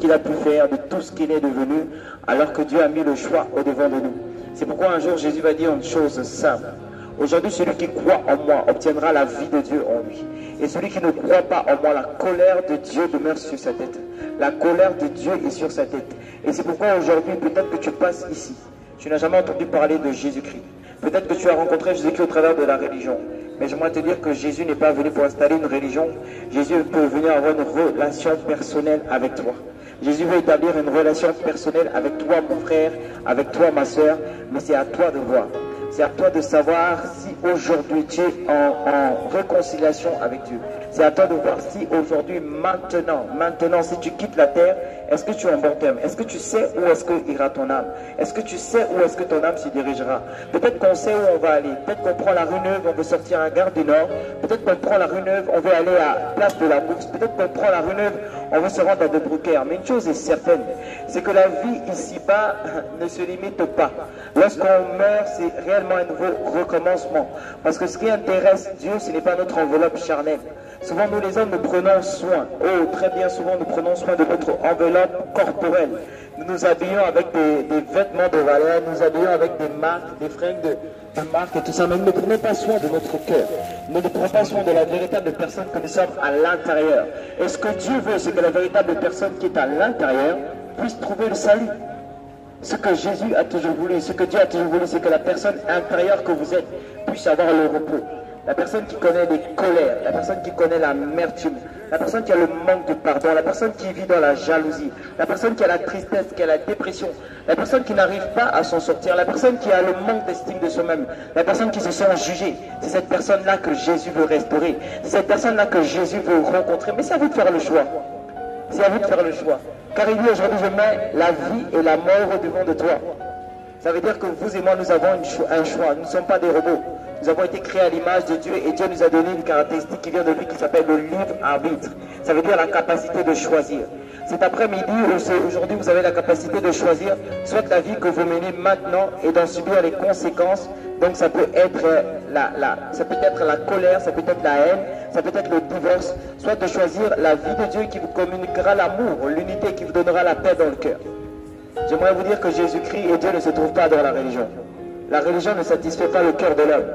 qu'il a pu faire, de tout ce qu'il est devenu, alors que Dieu a mis le choix au devant de nous. C'est pourquoi un jour Jésus va dire une chose simple. Aujourd'hui, celui qui croit en moi obtiendra la vie de Dieu en lui. Et celui qui ne croit pas en moi, la colère de Dieu demeure sur sa tête. La colère de Dieu est sur sa tête. Et c'est pourquoi aujourd'hui, peut-être que tu passes ici. Tu n'as jamais entendu parler de Jésus-Christ. Peut-être que tu as rencontré Jésus-Christ au travers de la religion. Mais j'aimerais te dire que Jésus n'est pas venu pour installer une religion. Jésus peut venir avoir une relation personnelle avec toi. Jésus veut établir une relation personnelle avec toi, mon frère, avec toi, ma soeur. Mais c'est à toi de voir. C'est à toi de savoir si aujourd'hui tu es en réconciliation avec Dieu. C'est à toi de voir si aujourd'hui, maintenant, si tu quittes la terre, est-ce que tu es en bon terme? Est-ce que tu sais où est-ce que ira ton âme? Est-ce que tu sais où est-ce que ton âme s'y dirigera? Peut-être qu'on sait où on va aller. Peut-être qu'on prend la rue Neuve, on veut sortir à Gare du Nord. Peut-être qu'on prend la rue Neuve, on veut aller à Place de la Bourse. Peut-être qu'on prend la rue Neuve, on veut se rendre à De Broekère. Mais une chose est certaine, c'est que la vie ici-bas ne se limite pas. Lorsqu'on meurt, c'est réellement un nouveau recommencement. Parce que ce qui intéresse Dieu, ce n'est pas notre enveloppe charnelle. Souvent, nous les hommes, nous prenons soin. Oh, très bien souvent, nous prenons soin de notre enveloppe corporelle. Nous nous habillons avec des vêtements de valeur, nous nous habillons avec des marques, des fringues de marque et tout ça. Mais nous ne prenons pas soin de notre cœur. Nous ne prenons pas soin de la véritable personne que nous sommes à l'intérieur. Et ce que Dieu veut, c'est que la véritable personne qui est à l'intérieur puisse trouver le salut. Ce que Jésus a toujours voulu, ce que Dieu a toujours voulu, c'est que la personne intérieure que vous êtes puisse avoir le repos. La personne qui connaît les colères, la personne qui connaît l'amertume, la personne qui a le manque de pardon, la personne qui vit dans la jalousie, la personne qui a la tristesse, qui a la dépression, la personne qui n'arrive pas à s'en sortir, la personne qui a le manque d'estime de soi-même, la personne qui se sent jugée. C'est cette personne-là que Jésus veut restaurer. C'est cette personne-là que Jésus veut rencontrer. Mais c'est à vous de faire le choix. C'est à vous de faire le choix. Car il dit aujourd'hui, je mets la vie et la mort au devant de toi. Ça veut dire que vous et moi, nous avons un choix. Nous ne sommes pas des robots. Nous avons été créés à l'image de Dieu et Dieu nous a donné une caractéristique qui vient de lui qui s'appelle le libre arbitre. Ça veut dire la capacité de choisir. Cet après-midi ou aujourd'hui, vous avez la capacité de choisir soit la vie que vous menez maintenant et d'en subir les conséquences. Donc ça peut être ça peut être la colère, ça peut être la haine, ça peut être le divorce, soit de choisir la vie de Dieu qui vous communiquera l'amour, l'unité qui vous donnera la paix dans le cœur. J'aimerais vous dire que Jésus-Christ et Dieu ne se trouvent pas dans la religion. La religion ne satisfait pas le cœur de l'homme.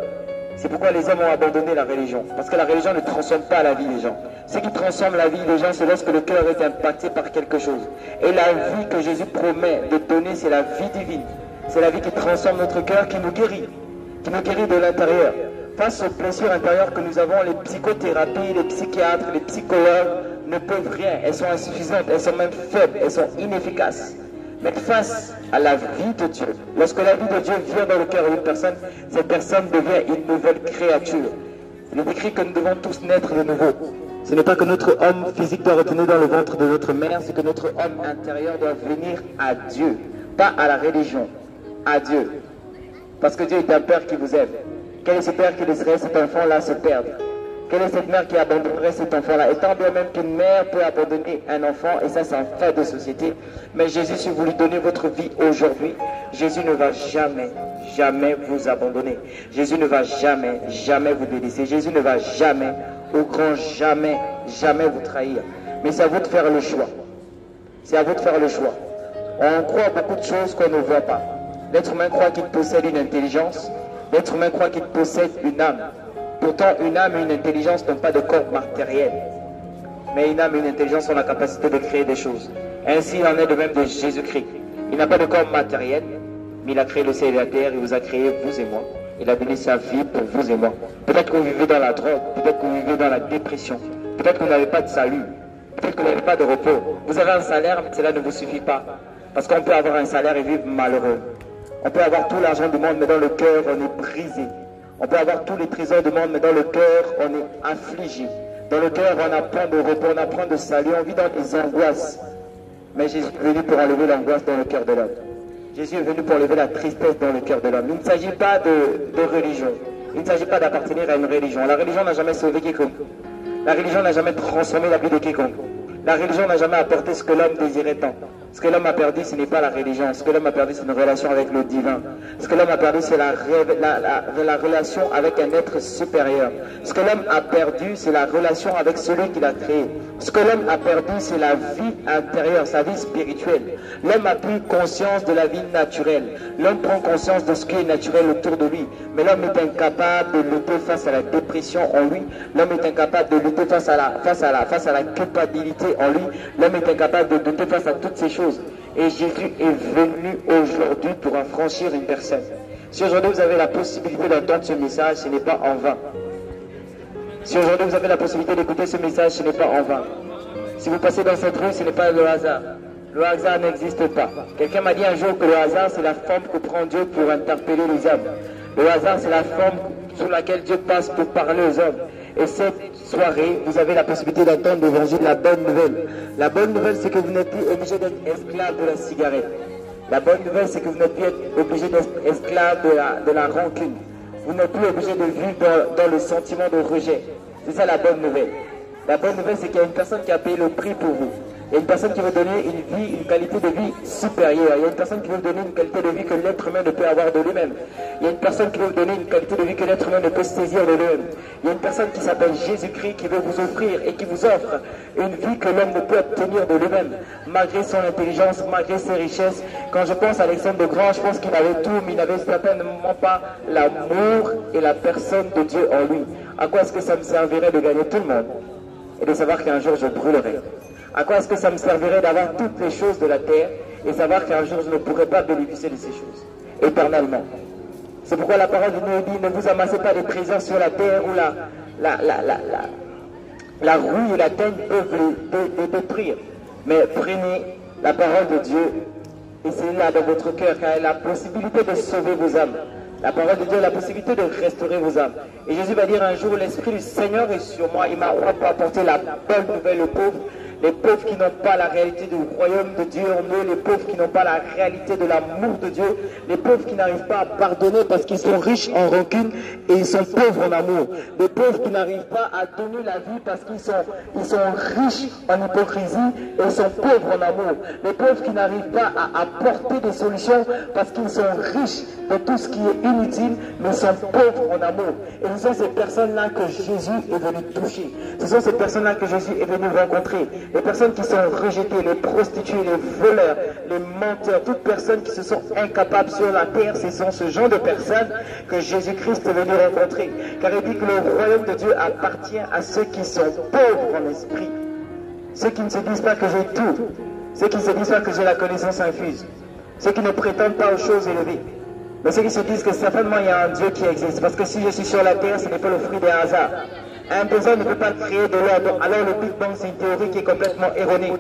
C'est pourquoi les hommes ont abandonné la religion. Parce que la religion ne transforme pas la vie des gens. Ce qui transforme la vie des gens, c'est lorsque le cœur est impacté par quelque chose. Et la vie que Jésus promet de donner, c'est la vie divine. C'est la vie qui transforme notre cœur, qui nous guérit de l'intérieur. Face aux blessures intérieures que nous avons, les psychothérapies, les psychiatres, les psychologues ne peuvent rien. Elles sont insuffisantes, elles sont même faibles, elles sont inefficaces. Mais face à la vie de Dieu, lorsque la vie de Dieu vient dans le cœur d'une personne, cette personne devient une nouvelle créature. Il est écrit que nous devons tous naître de nouveau. Ce n'est pas que notre homme physique doit retenir dans le ventre de notre mère, c'est que notre homme intérieur doit venir à Dieu, pas à la religion, à Dieu. Parce que Dieu est un père qui vous aime. Quel est ce père qui laisserait cet enfant-là se perdre? Quelle est cette mère qui abandonnerait cet enfant-là? Et tant bien même qu'une mère peut abandonner un enfant, et ça c'est un fait de société, mais Jésus, si vous lui donnez votre vie aujourd'hui, Jésus ne va jamais, jamais vous abandonner. Jésus ne va jamais, jamais vous délaisser. Jésus ne va jamais, au grand jamais, jamais vous trahir. Mais c'est à vous de faire le choix. C'est à vous de faire le choix. On croit à beaucoup de choses qu'on ne voit pas. L'être humain croit qu'il possède une intelligence. L'être humain croit qu'il possède une âme. Pourtant, une âme et une intelligence n'ont pas de corps matériel. Mais une âme et une intelligence ont la capacité de créer des choses. Ainsi, il en est de même de Jésus-Christ. Il n'a pas de corps matériel, mais il a créé le ciel et la terre, il vous a créé, vous et moi. Il a donné sa vie pour vous et moi. Peut-être que vous vivez dans la drogue, peut-être que vous vivez dans la dépression, peut-être que vous n'avez pas de salut, peut-être que vous n'avez pas de repos. Vous avez un salaire, mais cela ne vous suffit pas. Parce qu'on peut avoir un salaire et vivre malheureux. On peut avoir tout l'argent du monde, mais dans le cœur, on est brisé. On peut avoir tous les trésors du monde, mais dans le cœur, on est affligé. Dans le cœur, on apprend de repos, on apprend de salut, on vit dans des angoisses. Mais Jésus est venu pour enlever l'angoisse dans le cœur de l'homme. Jésus est venu pour enlever la tristesse dans le cœur de l'homme. Il ne s'agit pas de religion. Il ne s'agit pas d'appartenir à une religion. La religion n'a jamais sauvé quiconque. La religion n'a jamais transformé la vie de quiconque. La religion n'a jamais apporté ce que l'homme désirait tant. Ce que l'homme a perdu, ce n'est pas la religion. Ce que l'homme a perdu, c'est une relation avec le divin. Ce que l'homme a perdu, c'est la relation avec un être supérieur. Ce que l'homme a perdu, c'est la relation avec celui qui l'a créé. Ce que l'homme a perdu, c'est la vie intérieure, sa vie spirituelle. L'homme a pris conscience de la vie naturelle. L'homme prend conscience de ce qui est naturel autour de lui. Mais l'homme est incapable de lutter face à la dépression en lui. L'homme est incapable de lutter face à la culpabilité en lui. L'homme est incapable de lutter face à toutes ces choses. Et Jésus est venu aujourd'hui pour affranchir une personne. Si aujourd'hui vous avez la possibilité d'entendre ce message, ce n'est pas en vain. Si aujourd'hui vous avez la possibilité d'écouter ce message, ce n'est pas en vain. Si vous passez dans cette rue, ce n'est pas le hasard. Le hasard n'existe pas. Quelqu'un m'a dit un jour que le hasard, c'est la forme que prend Dieu pour interpeller les hommes. Le hasard, c'est la forme sous laquelle Dieu passe pour parler aux hommes. Et cette soirée, vous avez la possibilité d'entendre l'évangile, la bonne nouvelle. La bonne nouvelle, c'est que vous n'êtes plus obligé d'être esclave de la cigarette. La bonne nouvelle, c'est que vous n'êtes plus obligé d'être esclave de la rancune. Vous n'êtes plus obligé de vivre dans le sentiment de rejet. C'est ça la bonne nouvelle. La bonne nouvelle, c'est qu'il y a une personne qui a payé le prix pour vous. Il y a une personne qui veut donner une vie, une qualité de vie supérieure. Il y a une personne qui veut donner une qualité de vie que l'être humain ne peut avoir de lui-même. Il y a une personne qui veut donner une qualité de vie que l'être humain ne peut saisir de lui-même. Il y a une personne qui s'appelle Jésus-Christ qui veut vous offrir et qui vous offre une vie que l'homme ne peut obtenir de lui-même. Malgré son intelligence, malgré ses richesses. Quand je pense à Alexandre de Grand, je pense qu'il avait tout, mais il n'avait certainement pas l'amour et la personne de Dieu en lui. À quoi est-ce que ça me servirait de gagner tout le monde et de savoir qu'un jour je brûlerai? À quoi est-ce que ça me servirait d'avoir toutes les choses de la terre et savoir qu'un jour je ne pourrai pas bénéficier de ces choses éternellement? C'est pourquoi la parole de Dieu dit: ne vous amassez pas des trésors sur la terre où la rouille et la teigne peuvent les détruire. Mais prenez la parole de Dieu et c'est là dans votre cœur, car elle a la possibilité de sauver vos âmes. La parole de Dieu a la possibilité de restaurer vos âmes. Et Jésus va dire un jour: l'Esprit du Seigneur est sur moi, il m'a apporté la bonne nouvelle aux pauvres. Les pauvres qui n'ont pas la réalité du royaume de Dieu en eux, les pauvres qui n'ont pas la réalité de l'amour de Dieu, les pauvres qui n'arrivent pas à pardonner parce qu'ils sont riches en rancune et ils sont pauvres en amour. Les pauvres qui n'arrivent pas à donner la vie parce qu'ils sont riches en hypocrisie et ils sont pauvres en amour. Les pauvres qui n'arrivent pas à apporter des solutions parce qu'ils sont riches de tout ce qui est inutile, mais sont pauvres en amour. Et ce sont ces personnes-là que Jésus est venu toucher. Ce sont ces personnes-là que Jésus est venu rencontrer. Les personnes qui sont rejetées, les prostituées, les voleurs, les menteurs, toutes personnes qui se sont incapables sur la terre, ce sont ce genre de personnes que Jésus-Christ est venu rencontrer. Car il dit que le royaume de Dieu appartient à ceux qui sont pauvres en esprit. Ceux qui ne se disent pas que j'ai tout. Ceux qui ne se disent pas que j'ai la connaissance infuse. Ceux qui ne prétendent pas aux choses élevées. Mais ceux qui se disent que certainement il y a un Dieu qui existe. Parce que si je suis sur la terre, ce n'est pas le fruit des hasards. Un besoin ne peut pas créer de l'ordre. Alors le Big Bang, c'est une théorie qui est complètement erronée.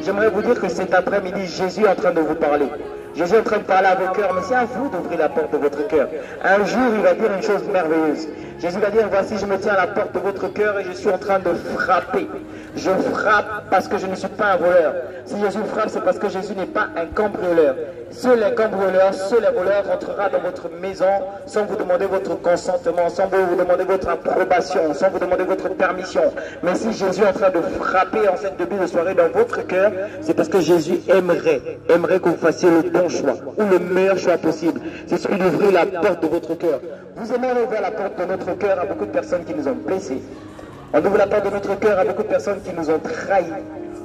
J'aimerais vous dire que cet après-midi, Jésus est en train de vous parler. Jésus est en train de parler à vos cœurs, mais c'est à vous d'ouvrir la porte de votre cœur. Un jour, il va dire une chose merveilleuse. Jésus va dire: voici, je me tiens à la porte de votre cœur et je suis en train de frapper. Je frappe parce que je ne suis pas un voleur. Si Jésus frappe, c'est parce que Jésus n'est pas un cambrioleur. Seul un cambrioleur, seul un voleur rentrera dans votre maison sans vous demander votre consentement, sans vous demander votre approbation, sans vous demander votre permission. Mais si Jésus est en train de frapper en cette début de soirée dans votre cœur, c'est parce que Jésus aimerait que vous fassiez le bon choix, ou le meilleur choix possible. C'est celui d'ouvrir la porte de votre cœur. Vous aimez ouvrir la porte de notre cœur à beaucoup de personnes qui nous ont blessés. On ouvre la porte de notre cœur à beaucoup de personnes qui nous ont trahis.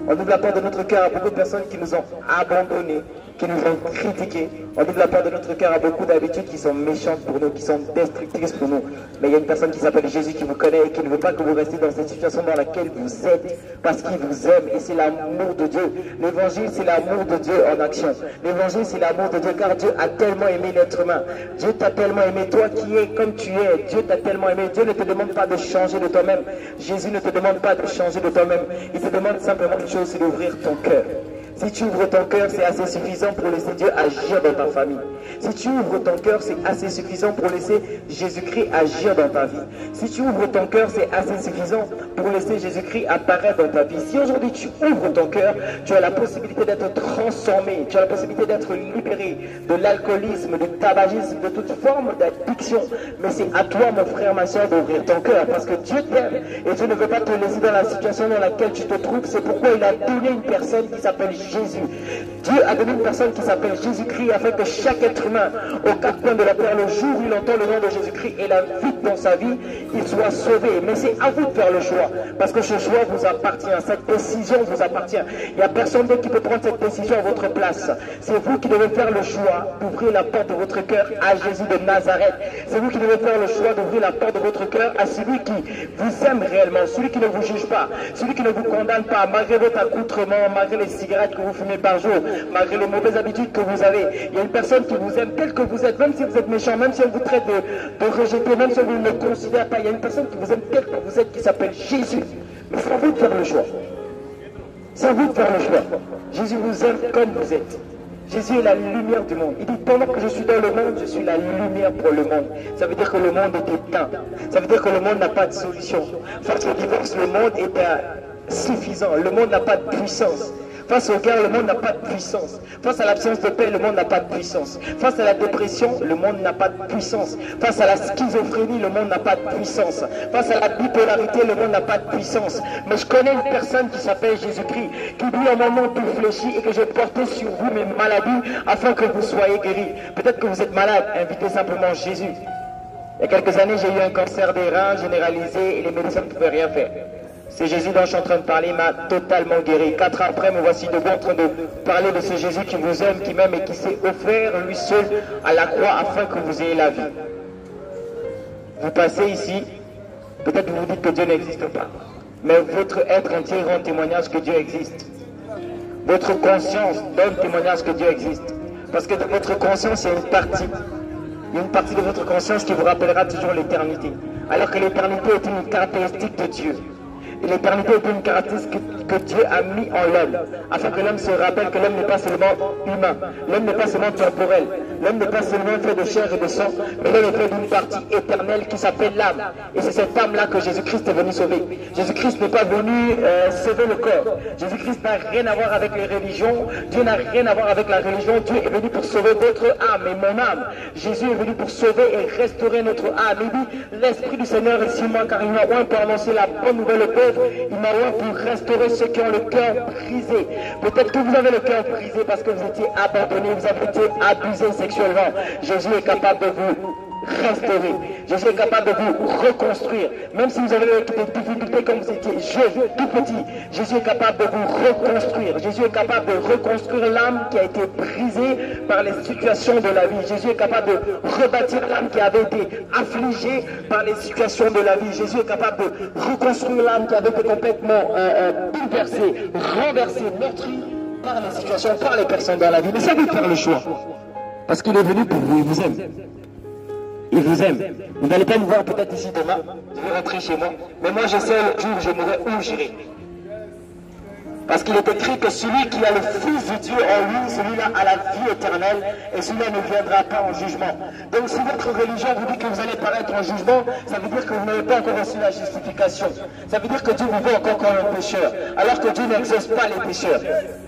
On ouvre la porte de notre cœur à beaucoup de personnes qui nous ont abandonnés, qui nous ont critiqués. On ouvre la porte de notre cœur à beaucoup d'habitudes qui sont méchantes pour nous, qui sont destructrices pour nous. Mais il y a une personne qui s'appelle Jésus qui vous connaît et qui ne veut pas que vous restiez dans cette situation dans laquelle vous êtes, parce qu'il vous aime et c'est l'amour de Dieu. L'évangile, c'est l'amour de Dieu en action. L'évangile, c'est l'amour de Dieu, car Dieu a tellement aimé l'être humain. Dieu t'a tellement aimé, toi qui es comme tu es. Dieu t'a tellement aimé. Dieu ne te demande pas de changer de toi-même. Jésus ne te demande pas de changer de toi-même. Il te demande simplement une chose, c'est d'ouvrir ton cœur. Si tu ouvres ton cœur, c'est assez suffisant pour laisser Dieu agir dans ta famille. Si tu ouvres ton cœur, c'est assez suffisant pour laisser Jésus-Christ agir dans ta vie. Si tu ouvres ton cœur, c'est assez suffisant pour laisser Jésus-Christ apparaître dans ta vie. Si aujourd'hui tu ouvres ton cœur, tu as la possibilité d'être transformé, tu as la possibilité d'être libéré de l'alcoolisme, du tabagisme, de toute forme d'addiction. Mais c'est à toi, mon frère, ma soeur, d'ouvrir ton cœur, parce que Dieu t'aime et Dieu ne veut pas te laisser dans la situation dans laquelle tu te trouves. C'est pourquoi il a donné une personne qui s'appelle Jésus. Dieu a donné une personne qui s'appelle Jésus-Christ afin que chaque être humain, aux quatre coins de la terre, le jour où il entend le nom de Jésus-Christ et l'invite dans sa vie, il soit sauvé. Mais c'est à vous de faire le choix, parce que ce choix vous appartient, cette décision vous appartient. Il n'y a personne d'autre qui peut prendre cette décision à votre place. C'est vous qui devez faire le choix d'ouvrir la porte de votre cœur à Jésus de Nazareth. C'est vous qui devez faire le choix d'ouvrir la porte de votre cœur à celui qui vous aime réellement, celui qui ne vous juge pas, celui qui ne vous condamne pas, malgré votre accoutrement, malgré les cigarettes que vous fumez par jour, malgré les mauvaises habitudes que vous avez. Il y a une personne qui vous aime tel que vous êtes, même si vous êtes méchant, même si on vous traite de rejeter, même si on ne le considère pas. Il y a une personne qui vous aime tel que vous êtes, qui s'appelle Jésus. Mais c'est à vous de faire le choix. C'est à vous de faire le choix. Jésus vous aime comme vous êtes. Jésus est la lumière du monde. Il dit, pendant que je suis dans le monde, je suis la lumière pour le monde. Ça veut dire que le monde est éteint. Ça veut dire que le monde n'a pas de solution. Face au divorce, le monde est insuffisant. Le monde n'a pas de puissance. Face aux guerres, le monde n'a pas de puissance. Face à l'absence de paix, le monde n'a pas de puissance. Face à la dépression, le monde n'a pas de puissance. Face à la schizophrénie, le monde n'a pas de puissance. Face à la bipolarité, le monde n'a pas de puissance. Mais je connais une personne qui s'appelle Jésus-Christ, qui dit en mon nom tout fléchi et que je portais sur vous mes maladies afin que vous soyez guéris. Peut-être que vous êtes malade, invitez simplement Jésus. Il y a quelques années, j'ai eu un cancer des reins généralisé et les médecins ne pouvaient rien faire. C'est Jésus dont je suis en train de parler, m'a totalement guéri. 4 ans après, me voici debout en train de parler de ce Jésus qui vous aime, qui m'aime et qui s'est offert lui seul à la croix afin que vous ayez la vie. Vous passez ici, peut-être vous vous dites que Dieu n'existe pas, mais votre être entier rend témoignage que Dieu existe. Votre conscience donne témoignage que Dieu existe. Parce que de votre conscience, il y a une partie. Il y a une partie de votre conscience qui vous rappellera toujours l'éternité. Alors que l'éternité est une caractéristique de Dieu. Et l'éternité est une caractéristique que Dieu a mis en l'homme, afin que l'homme se rappelle que l'homme n'est pas seulement humain, l'homme n'est pas seulement temporel, l'homme n'est pas seulement fait de chair et de sang, mais l'homme est fait d'une partie éternelle qui s'appelle l'âme. Et c'est cette âme-là que Jésus-Christ est venu sauver. Jésus-Christ n'est pas venu sauver le corps. Jésus-Christ n'a rien à voir avec les religions. Dieu n'a rien à voir avec la religion. Dieu est venu pour sauver votre âme et mon âme. Jésus est venu pour sauver et restaurer notre âme. Il dit, l'Esprit du Seigneur est sur moi, car il m'a oint pour annoncer la bonne nouvelle aux pauvres. Il m'a oint pour restaurer ceux qui ont le cœur brisé. Peut-être que vous avez le cœur brisé parce que vous étiez abandonné, vous avez été abusé sexuellement. Jésus est capable de vous restaurer. Jésus est capable de vous reconstruire. Même si vous avez des difficultés comme vous étiez jeune, tout petit, Jésus est capable de vous reconstruire. Jésus est capable de reconstruire l'âme qui a été brisée par les situations de la vie. Jésus est capable de rebâtir l'âme qui avait été affligée par les situations de la vie. Jésus est capable de reconstruire l'âme qui avait été complètement bouleversée, renversée, meurtrie par les situations, par les personnes dans la vie. Mais ça veut faire le choix. Parce qu'il est venu pour vous, il vous aime. Il vous aime. Vous n'allez pas me voir peut-être ici demain, je vais rentrer chez moi, mais moi je sais le jour où je mourrai, où j'irai. Parce qu'il est écrit que celui qui a le Fils de Dieu en lui, celui-là a la vie éternelle et celui-là ne viendra pas en jugement. Donc si votre religion vous dit que vous allez paraître en jugement, ça veut dire que vous n'avez pas encore reçu la justification. Ça veut dire que Dieu vous voit encore comme un pécheur, alors que Dieu n'exauce pas les pécheurs.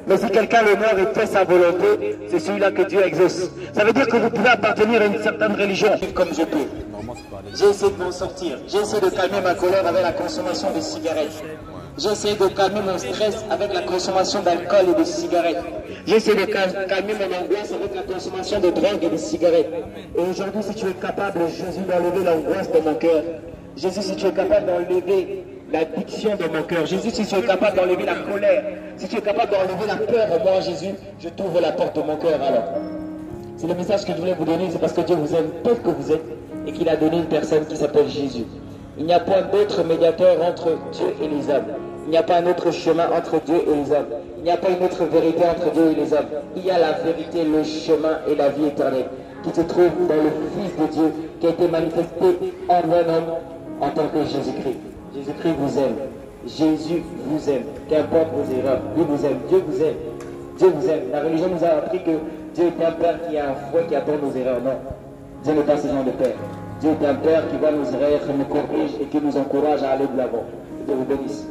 Mais si quelqu'un le mort et fait sa volonté, c'est celui-là que Dieu exauce. Ça veut dire que vous pouvez appartenir à une certaine religion comme je peux. J'ai essayé de m'en sortir. J'ai essayé de calmer ma colère avec la consommation de cigarettes. J'ai essayé de calmer mon stress avec la consommation d'alcool et de cigarettes. J'ai essayé de calmer mon angoisse avec la consommation de drogue et de cigarettes. Et aujourd'hui, si tu es capable, Jésus, d'enlever l'angoisse de mon cœur. Jésus, si tu es capable d'enlever l'addiction de mon cœur. Jésus, si tu es capable d'enlever la colère, si tu es capable d'enlever la peur en moi, Jésus, je t'ouvre la porte de mon cœur alors. C'est le message que je voulais vous donner, c'est parce que Dieu vous aime tel que vous êtes et qu'il a donné une personne qui s'appelle Jésus. Il n'y a pas d'autre médiateur entre Dieu et les hommes. Il n'y a pas un autre chemin entre Dieu et les hommes. Il n'y a pas une autre vérité entre Dieu et les hommes. Il y a la vérité, le chemin et la vie éternelle qui se trouve dans le Fils de Dieu qui a été manifesté en un homme en tant que Jésus-Christ. Jésus-Christ vous aime. Jésus vous aime. Qu'importe vos erreurs, lui vous aime. Dieu vous aime. Dieu vous aime. La religion nous a appris que Dieu est un Père qui a un fouet qui attend nos erreurs. Non. Dieu n'est pas ce genre de Père. Dieu est un Père qui voit nos erreurs, nous corrige et qui nous encourage à aller de l'avant. Dieu vous bénisse.